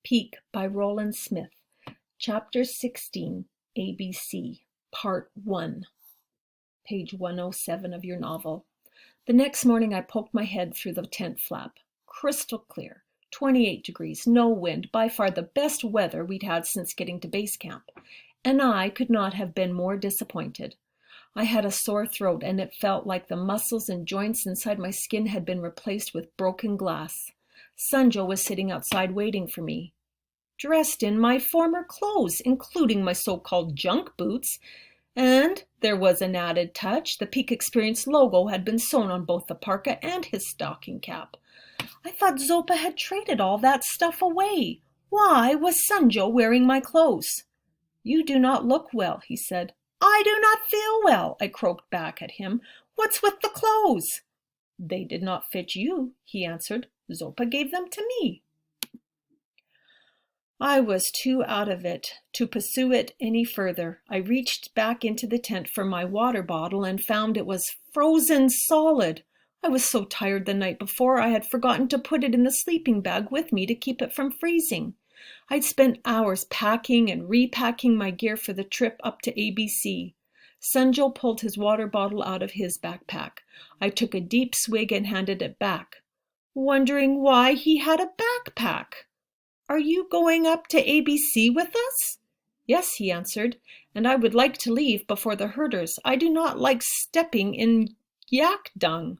Peak by Roland Smith, Chapter 16, ABC, Part 1, page 107 of your novel. The next morning I poked my head through the tent flap. Crystal clear, 28 degrees, no wind, by far the best weather we'd had since getting to base camp. And I could not have been more disappointed. I had a sore throat, and it felt like the muscles and joints inside my skin had been replaced with broken glass. Sanjo was sitting outside waiting for me, dressed in my former clothes, including my so-called junk boots. And there was an added touch. The Peak Experience logo had been sewn on both the parka and his stocking cap. I thought Zopa had traded all that stuff away. Why was Sanjo wearing my clothes? "You do not look well," he said. "I do not feel well," I croaked back at him. "What's with the clothes?" "They did not fit you," he answered. "Zopa gave them to me." I was too out of it to pursue it any further. I reached back into the tent for my water bottle and found it was frozen solid. I was so tired the night before I had forgotten to put it in the sleeping bag with me to keep it from freezing. I'd spent hours packing and repacking my gear for the trip up to ABC. Sanjo pulled his water bottle out of his backpack. I took a deep swig and handed it back, wondering why he had a backpack. "Are you going up to ABC with us?" "Yes," he answered, "and I would like to leave before the herders. I do not like stepping in yak dung."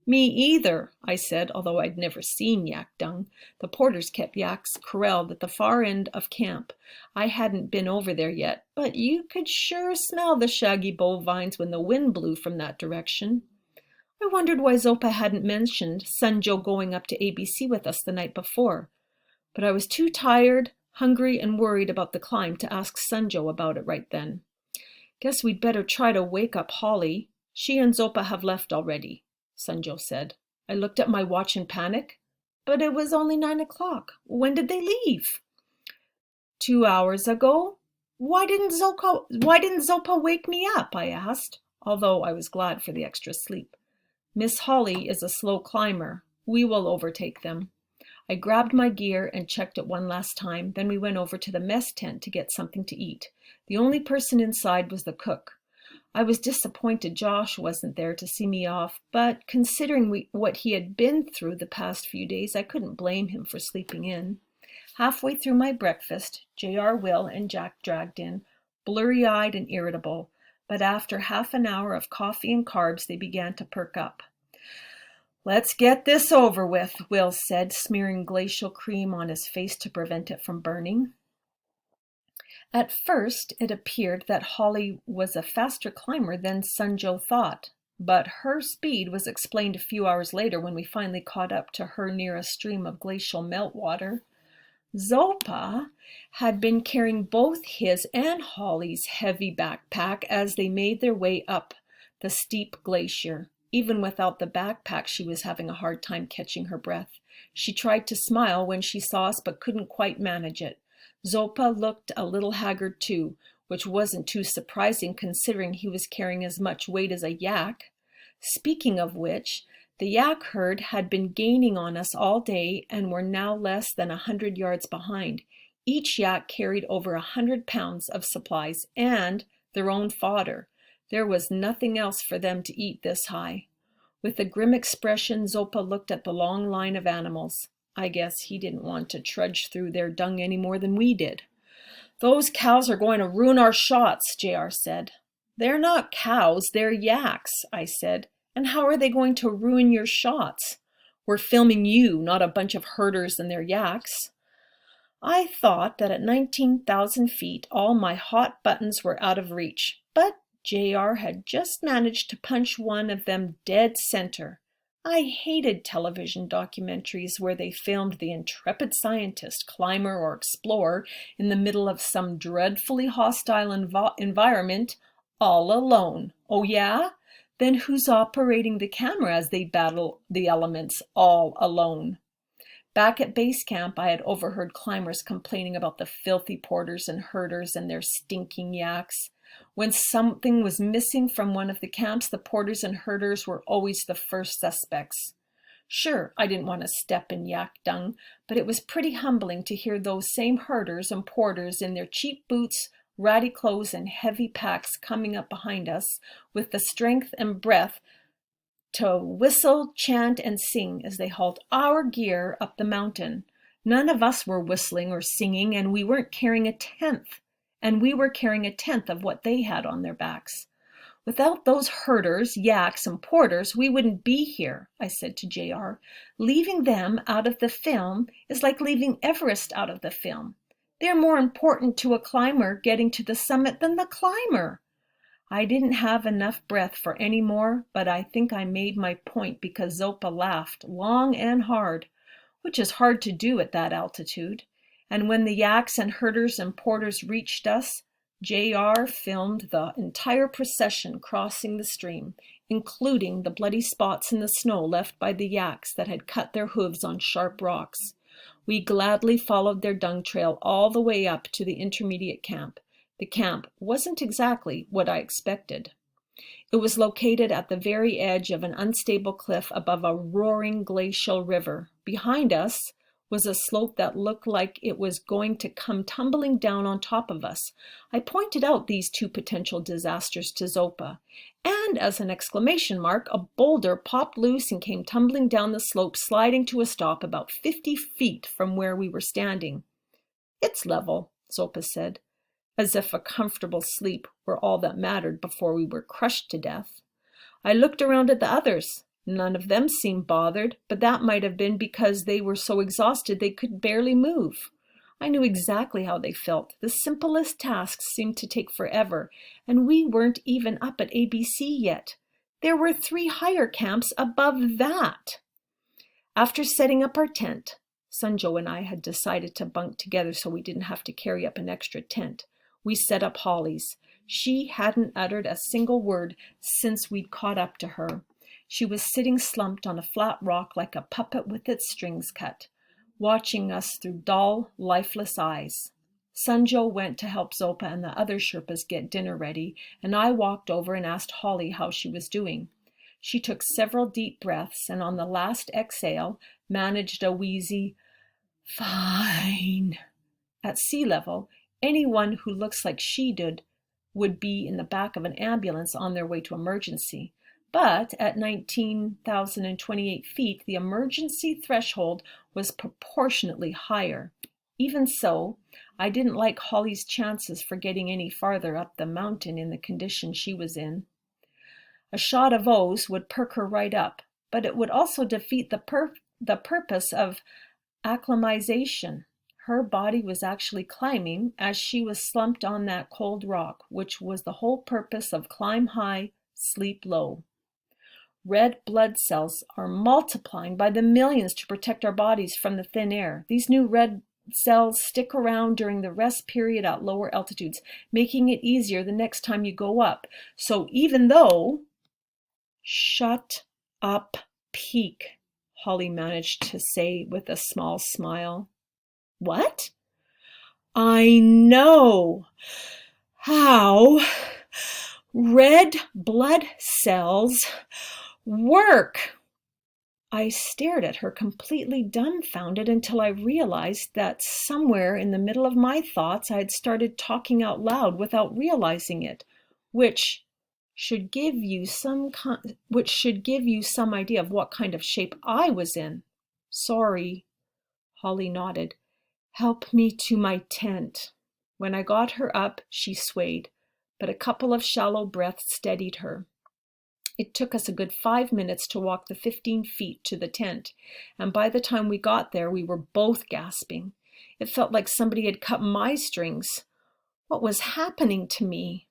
"Me either," I said, although I'd never seen yak dung. The porters kept yaks corralled at the far end of camp. I hadn't been over there yet, but you could sure smell the shaggy bovines when the wind blew from that direction. I wondered why Zopa hadn't mentioned Sanjo going up to ABC with us the night before. But I was too tired, hungry, and worried about the climb to ask Sanjo about it right then. "Guess we'd better try to wake up Holly. She and Zopa have left already," Sanjo said. I looked at my watch in panic. But it was only 9 o'clock. When did they leave? 2 hours ago. Why didn't Zopa wake me up?" I asked, although I was glad for the extra sleep. "Miss Holly is a slow climber. We will overtake them." I grabbed my gear and checked it one last time. Then we went over to the mess tent to get something to eat. The only person inside was the cook. I was disappointed Josh wasn't there to see me off, but considering what he had been through the past few days, I couldn't blame him for sleeping in. Halfway through my breakfast, J.R., Will, and Jack dragged in, blurry-eyed and irritable, but after half an hour of coffee and carbs, they began to perk up. "Let's get this over with," Will said, smearing glacial cream on his face to prevent it from burning. At first, it appeared that Holly was a faster climber than Sanjo thought, but her speed was explained a few hours later when we finally caught up to her near a stream of glacial meltwater. Zopa had been carrying both his and Holly's heavy backpack as they made their way up the steep glacier. Even without the backpack, she was having a hard time catching her breath. She tried to smile when she saw us, but couldn't quite manage it. Zopa looked a little haggard too, which wasn't too surprising considering he was carrying as much weight as a yak. Speaking of which, the yak herd had been gaining on us all day and were now less than 100 yards behind. Each yak carried over 100 pounds of supplies and their own fodder. There was nothing else for them to eat this high. With a grim expression, Zopa looked at the long line of animals. I guess he didn't want to trudge through their dung any more than we did. "Those cows are going to ruin our shots," J.R. said. "They're not cows, they're yaks," I said. "And how are they going to ruin your shots? We're filming you, not a bunch of herders and their yaks." I thought that at 19,000 feet, all my hot buttons were out of reach, but J.R. had just managed to punch one of them dead center. I hated television documentaries where they filmed the intrepid scientist, climber, or explorer in the middle of some dreadfully hostile environment all alone. Oh yeah? Then who's operating the camera as they battle the elements all alone? Back at base camp, I had overheard climbers complaining about the filthy porters and herders and their stinking yaks. When something was missing from one of the camps, the porters and herders were always the first suspects. Sure, I didn't want to step in yak dung, but it was pretty humbling to hear those same herders and porters in their cheap boots, ratty clothes, and heavy packs coming up behind us with the strength and breath to whistle, chant, and sing as they hauled our gear up the mountain. None of us were whistling or singing, and we weren't carrying a tenth. And we were carrying a tenth of what they had on their backs. Without those herders, yaks, and porters, we wouldn't be here, I said to JR. Leaving them out of the film is like leaving Everest out of the film. They're more important to a climber getting to the summit than the climber. I didn't have enough breath for any more, but I think I made my point because Zopa laughed long and hard, which is hard to do at that altitude. And when the yaks and herders and porters reached us, JR filmed the entire procession crossing the stream, including the bloody spots in the snow left by the yaks that had cut their hooves on sharp rocks. We gladly followed their dung trail all the way up to the intermediate camp. The camp wasn't exactly what I expected. It was located at the very edge of an unstable cliff above a roaring glacial river. Behind us was a slope that looked like it was going to come tumbling down on top of us. I pointed out these two potential disasters to Zopa, and as an exclamation mark, a boulder popped loose and came tumbling down the slope, sliding to a stop about 50 feet from where we were standing. "It's level," Zopa said, as if a comfortable sleep were all that mattered before we were crushed to death. I looked around at the others. None of them seemed bothered, but that might have been because they were so exhausted they could barely move. I knew exactly how they felt. The simplest tasks seemed to take forever, and we weren't even up at ABC yet. There were 3 higher camps above that. After setting up our tent, Sanjo and I had decided to bunk together so we didn't have to carry up an extra tent. We set up Holly's. She hadn't uttered a single word since we'd caught up to her. She was sitting slumped on a flat rock like a puppet with its strings cut, watching us through dull, lifeless eyes. Sanjo went to help Zopa and the other Sherpas get dinner ready, and I walked over and asked Holly how she was doing. She took several deep breaths and on the last exhale managed a wheezy, "Fine." At sea level, anyone who looks like she did would be in the back of an ambulance on their way to emergency. But at 19,028 feet, the emergency threshold was proportionately higher. Even so, I didn't like Holly's chances for getting any farther up the mountain in the condition she was in. A shot of O's would perk her right up, but it would also defeat the purpose of acclimatization. Her body was actually climbing as she was slumped on that cold rock, which was the whole purpose of climb high, sleep low. Red blood cells are multiplying by the millions to protect our bodies from the thin air. These new red cells stick around during the rest period at lower altitudes, making it easier the next time you go up. So even though... "Shut up, Peak," Holly managed to say with a small smile. "What?" "I know how red blood cells work." I stared at her completely dumbfounded until I realized that somewhere in the middle of my thoughts I had started talking out loud without realizing it, which should give you some idea of what kind of shape I was in. "Sorry." Holly nodded. "Help me to my tent." When I got her up, she swayed, but a couple of shallow breaths steadied her. It took us a good 5 minutes to walk the 15 feet to the tent, and by the time we got there, we were both gasping. It felt like somebody had cut my strings. What was happening to me?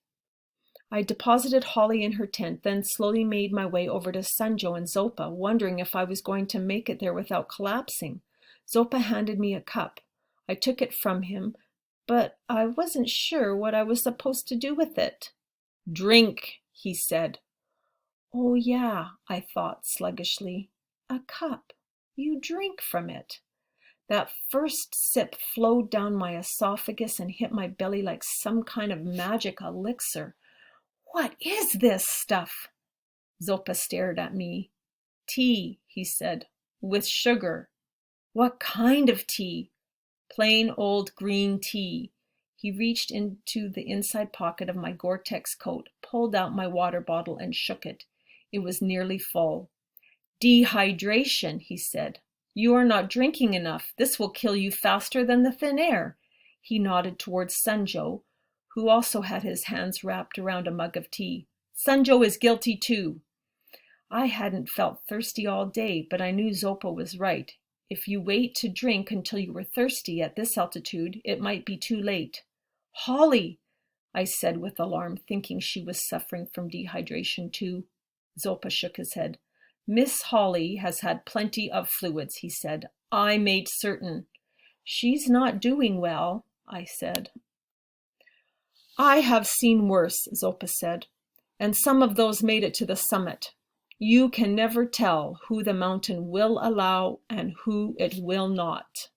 I deposited Holly in her tent, then slowly made my way over to Sanjo and Zopa, wondering if I was going to make it there without collapsing. Zopa handed me a cup. I took it from him, but I wasn't sure what I was supposed to do with it. "Drink," he said. "Oh yeah," I thought sluggishly. "A cup. You drink from it." That first sip flowed down my esophagus and hit my belly like some kind of magic elixir. "What is this stuff?" Zopa stared at me. "Tea," he said. With sugar. What kind of tea? Plain old green tea. He reached into the inside pocket of my Gore-Tex coat, pulled out my water bottle, and shook it. It was nearly full. Dehydration, he said. You are not drinking enough. This will kill you faster than the thin air. He nodded towards Sunjo, who also had his hands wrapped around a mug of tea. Sunjo is guilty too. I hadn't felt thirsty all day, but I knew Zopa was right. If you wait to drink until you were thirsty at this altitude, it might be too late. Holly, I said with alarm, thinking she was suffering from dehydration too. Zopa shook his head. Miss Holly has had plenty of fluids, he said. I made certain. She's not doing well, I said. I have seen worse, Zopa said, and some of those made it to the summit. You can never tell who the mountain will allow and who it will not.